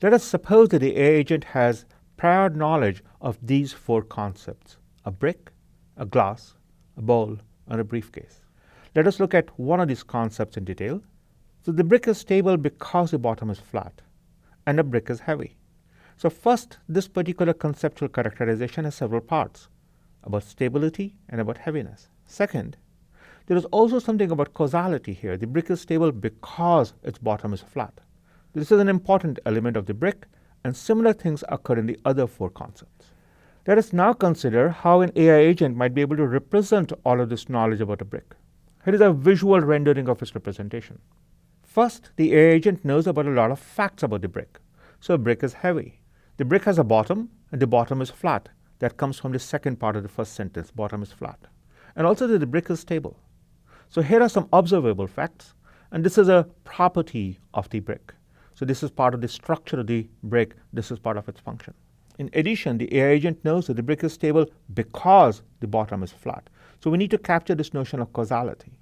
Let us suppose that the AI agent has prior knowledge of these four concepts: a brick, a glass, a bowl, and a briefcase. Let us look at one of these concepts in detail. So the brick is stable because the bottom is flat, and the brick is heavy. So first, this particular conceptual characterization has several parts: about stability and about heaviness. Second, there is also something about causality here. The brick is stable because its bottom is flat. This is an important element of the brick, and similar things occur in the other four concepts. Let us now consider how an AI agent might be able to represent all of this knowledge about a brick. Here is a visual rendering of its representation. First, the AI agent knows about a lot of facts about the brick. So a brick is heavy. The brick has a bottom, and the bottom is flat. That comes from the second part of the first sentence: bottom is flat. And also that the brick is stable. So here are some observable facts, and this is a property of the brick. So this is part of the structure of the brick. This is part of its function. In addition, the AI agent knows that the brick is stable because the bottom is flat. So we need to capture this notion of causality.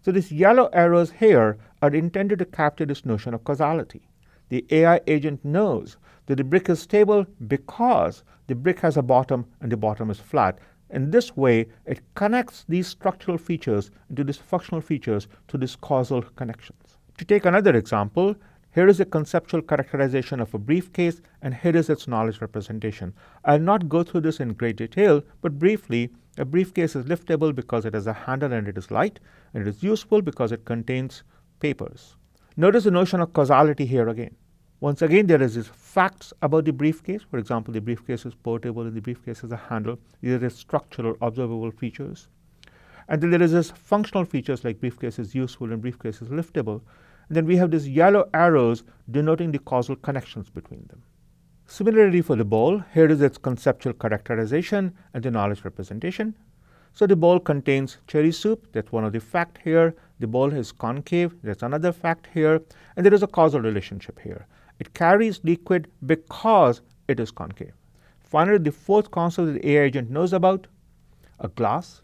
So these yellow arrows here are intended to capture this notion of causality. The AI agent knows that the brick is stable because the brick has a bottom and the bottom is flat. In this way, it connects these structural features into these functional features to these causal connections. To take another example, here is a conceptual characterization of a briefcase, and here is its knowledge representation. I'll not go through this in great detail, but briefly, a briefcase is liftable because it has a handle and it is light, and it is useful because it contains papers. Notice the notion of causality here again. Once again, there is these facts about the briefcase. For example, the briefcase is portable and the briefcase has a handle. These are structural observable features. And then there is this functional features like briefcase is useful and briefcase is liftable. And then we have these yellow arrows denoting the causal connections between them. Similarly for the bowl, here is its conceptual characterization and the knowledge representation. So the bowl contains cherry soup. That's one of the facts here. The bowl is concave. That's another fact here. And there is a causal relationship here. It carries liquid because it is concave. Finally, the fourth concept that the AI agent knows about: a glass.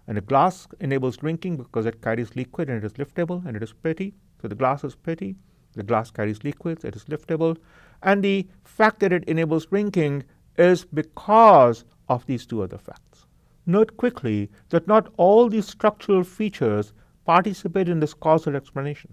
And a glass enables drinking because it carries liquid and it is liftable and it is pretty. So the glass is pretty. The glass carries liquids. It is liftable. And the fact that it enables drinking is because of these two other facts. Note quickly that not all these structural features participate in this causal explanation.